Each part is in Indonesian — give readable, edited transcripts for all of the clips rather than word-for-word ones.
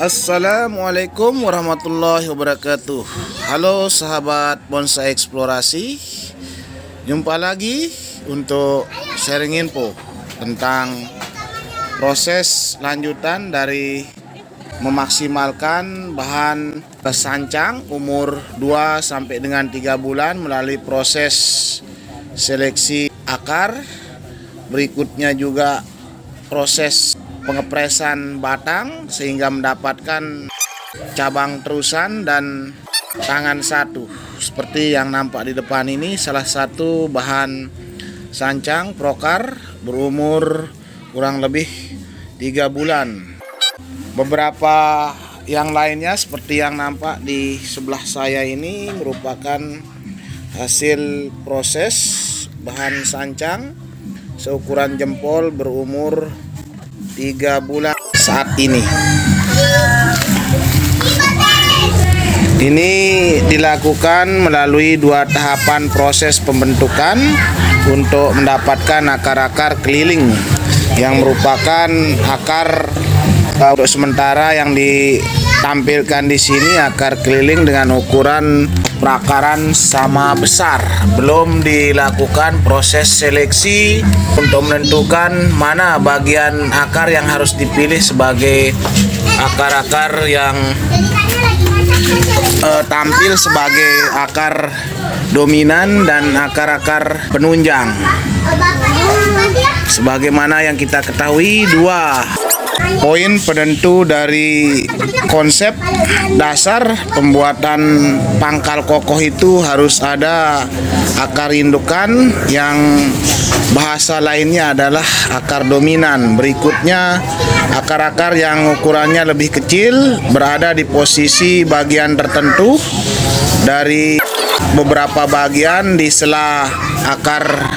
Assalamualaikum warahmatullahi wabarakatuh. Halo sahabat bonsai eksplorasi, jumpa lagi untuk sharing info tentang proses lanjutan dari memaksimalkan bahan sancang umur 2 sampai dengan 3 bulan melalui proses seleksi akar. Berikutnya juga proses pengepresan batang sehingga mendapatkan cabang terusan dan tangan satu. Seperti yang nampak di depan ini, salah satu bahan sancang prokar berumur kurang lebih 3 bulan. Beberapa yang lainnya seperti yang nampak di sebelah saya ini merupakan hasil proses bahan sancang seukuran jempol berumur 3 bulan saat ini. Ini dilakukan melalui 2 tahapan proses pembentukan untuk mendapatkan akar-akar keliling yang merupakan akar untuk sementara yang ditampilkan di sini akar keliling dengan ukuran perakaran sama besar. Belum dilakukan proses seleksi untuk menentukan mana bagian akar yang harus dipilih sebagai akar-akar yang tampil sebagai akar dominan dan akar-akar penunjang. Sebagaimana yang kita ketahui, 2 poin penentu dari konsep dasar pembuatan pangkal kokoh itu harus ada akar indukan yang bahasa lainnya adalah akar dominan. Berikutnya akar-akar yang ukurannya lebih kecil berada di posisi bagian tertentu dari beberapa bagian di sela akar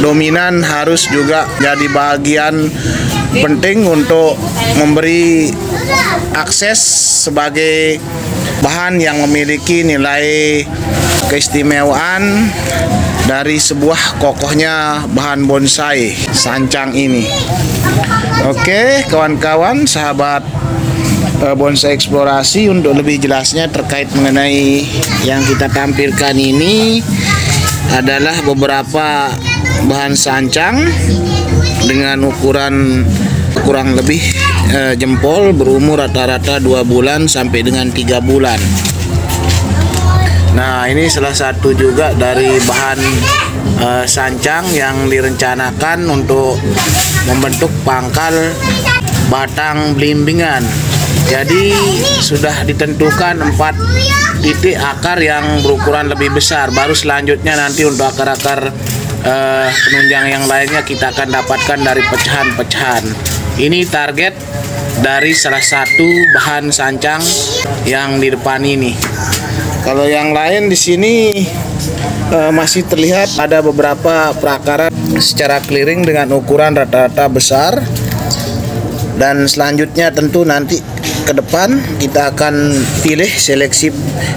dominan harus juga jadi bagian penting untuk memberi akses sebagai bahan yang memiliki nilai keistimewaan dari sebuah kokohnya bahan bonsai sancang ini. Oke kawan-kawan sahabat bonsai eksplorasi, untuk lebih jelasnya terkait mengenai yang kita tampilkan ini adalah beberapa bahan sancang dengan ukuran kurang lebih jempol berumur rata-rata 2 bulan sampai dengan 3 bulan. Nah, ini salah satu juga dari bahan sancang yang direncanakan untuk membentuk pangkal batang belimbingan. Jadi sudah ditentukan 4 titik akar yang berukuran lebih besar. Baru selanjutnya nanti untuk akar-akar penunjang yang lainnya kita akan dapatkan dari pecahan-pecahan. Ini target dari salah satu bahan sancang yang di depan ini. Kalau yang lain di sini masih terlihat ada beberapa perakaran secara clearing dengan ukuran rata-rata besar. Dan selanjutnya tentu nanti ke depan kita akan pilih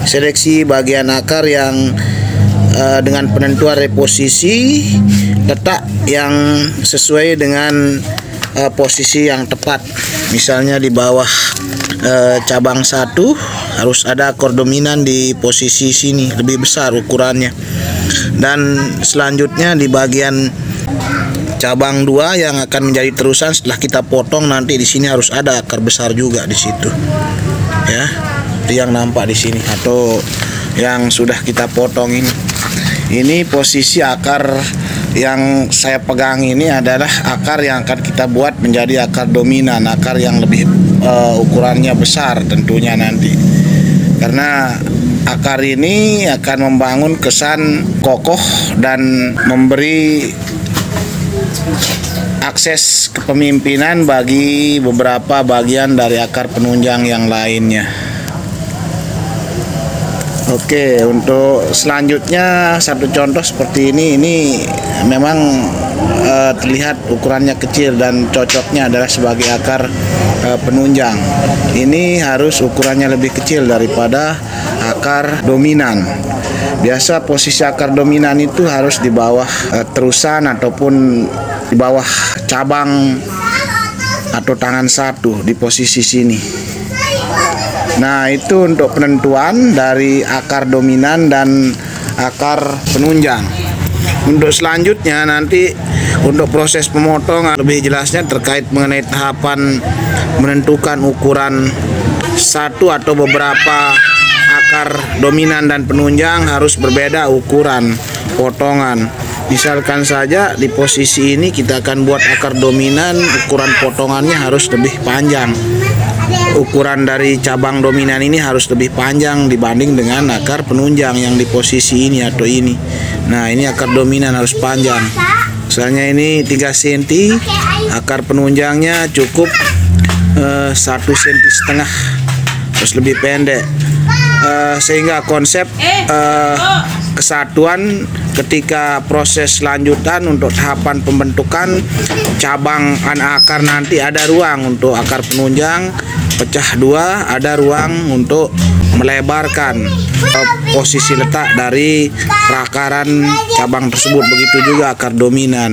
seleksi bagian akar yang dengan penentuan reposisi letak yang sesuai dengan posisi yang tepat. Misalnya di bawah cabang 1 harus ada akar dominan di posisi sini lebih besar ukurannya, dan selanjutnya di bagian cabang 2 yang akan menjadi terusan setelah kita potong nanti di sini harus ada akar besar juga di situ. Ya, itu yang nampak di sini atau yang sudah kita potong ini. Ini posisi akar yang saya pegang ini adalah akar yang akan kita buat menjadi akar dominan, akar yang lebih ukurannya besar tentunya nanti. Karena akar ini akan membangun kesan kokoh dan memberi akses kepemimpinan bagi beberapa bagian dari akar penunjang yang lainnya. Oke, untuk selanjutnya satu contoh seperti ini memang terlihat ukurannya kecil dan cocoknya adalah sebagai akar penunjang. Ini harus ukurannya lebih kecil daripada akar dominan. Biasa posisi akar dominan itu harus di bawah terusan ataupun di bawah cabang atau tangan 1 di posisi sini. Nah, itu untuk penentuan dari akar dominan dan akar penunjang. Untuk selanjutnya nanti untuk proses pemotongan lebih jelasnya terkait mengenai tahapan menentukan ukuran satu atau beberapa akar dominan dan penunjang harus berbeda ukuran potongan. Misalkan saja di posisi ini kita akan buat akar dominan, ukuran potongannya harus lebih panjang. Ukuran dari cabang dominan ini harus lebih panjang dibanding dengan akar penunjang yang di posisi ini atau ini. Nah, ini akar dominan harus panjang. Misalnya ini 3 cm, akar penunjangnya cukup 1,5 cm, terus lebih pendek. Sehingga konsep kesatuan ketika proses lanjutan untuk tahapan pembentukan cabang akar nanti ada ruang untuk akar penunjang pecah dua, ada ruang untuk melebarkan posisi letak dari perakaran cabang tersebut. Begitu juga akar dominan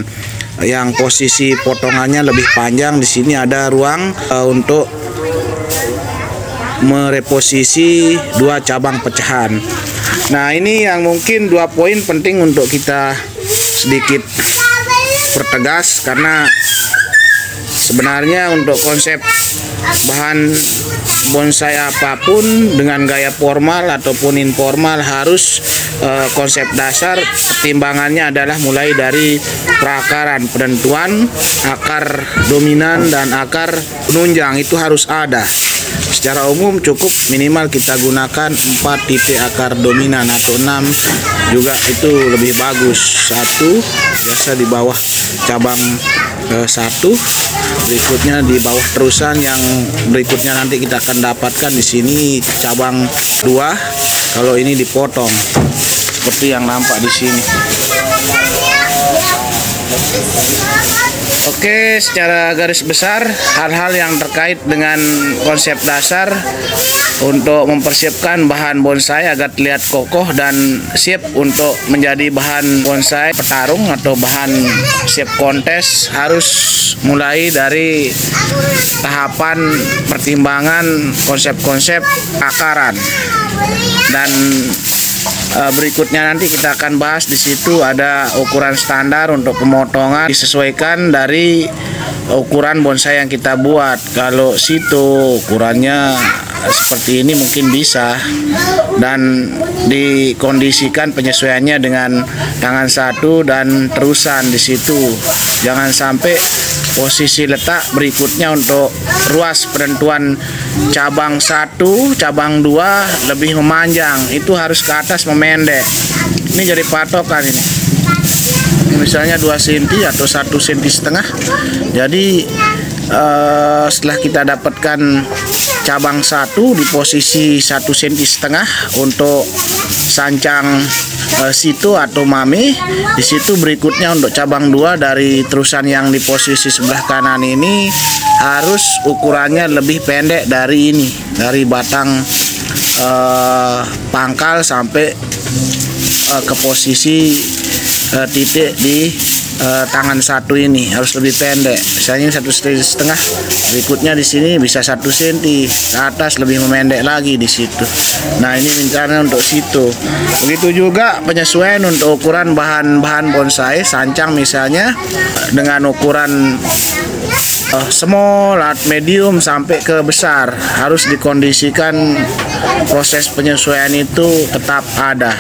yang posisi potongannya lebih panjang, di sini ada ruang untuk mereposisi dua cabang pecahan. Nah, ini yang mungkin 2 poin penting untuk kita sedikit pertegas, karena sebenarnya untuk konsep bahan bonsai apapun dengan gaya formal ataupun informal harus konsep dasar pertimbangannya adalah mulai dari perakaran, penentuan akar dominan dan akar penunjang itu harus ada. Secara umum cukup minimal kita gunakan 4 titik akar dominan atau 6 juga itu lebih bagus. 1 biasa di bawah cabang 1, berikutnya di bawah terusan, yang berikutnya nanti kita akan dapatkan di sini cabang 2 kalau ini dipotong seperti yang nampak di sini. Oke, secara garis besar hal-hal yang terkait dengan konsep dasar untuk mempersiapkan bahan bonsai agar terlihat kokoh dan siap untuk menjadi bahan bonsai petarung atau bahan siap kontes harus mulai dari tahapan pertimbangan konsep-konsep akaran. Dan berikutnya nanti kita akan bahas di situ ada ukuran standar untuk pemotongan disesuaikan dari ukuran bonsai yang kita buat. Kalau situ ukurannya seperti ini mungkin bisa, dan dikondisikan penyesuaiannya dengan tangan 1 dan terusan di situ. Jangan sampai posisi letak berikutnya untuk ruas penentuan cabang 1, cabang 2 lebih memanjang, itu harus ke atas memendek. Ini jadi patokan ini. Misalnya 2 cm atau 1,5 cm. Jadi setelah kita dapatkan cabang 1 di posisi 1,5 cm untuk sancang situ atau mame, di situ berikutnya untuk cabang 2 dari terusan yang di posisi sebelah kanan ini harus ukurannya lebih pendek dari ini, dari batang pangkal sampai ke posisi titik di tangan 1 ini harus lebih pendek. Misalnya 1,5 cm, berikutnya di sini bisa 1 cm ke atas, lebih memendek lagi di situ. Nah, ini rencana untuk situ. Begitu juga penyesuaian untuk ukuran bahan-bahan bonsai sancang, misalnya dengan ukuran small, medium sampai ke besar harus dikondisikan. Proses penyesuaian itu tetap ada.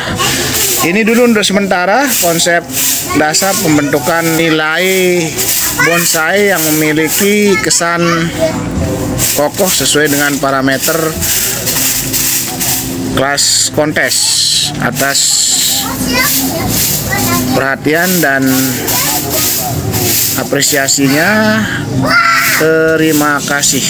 Ini dulu untuk sementara konsep dasar pembentukan nilai bonsai yang memiliki kesan kokoh sesuai dengan parameter kelas kontes. Atas perhatian dan apresiasinya, terima kasih.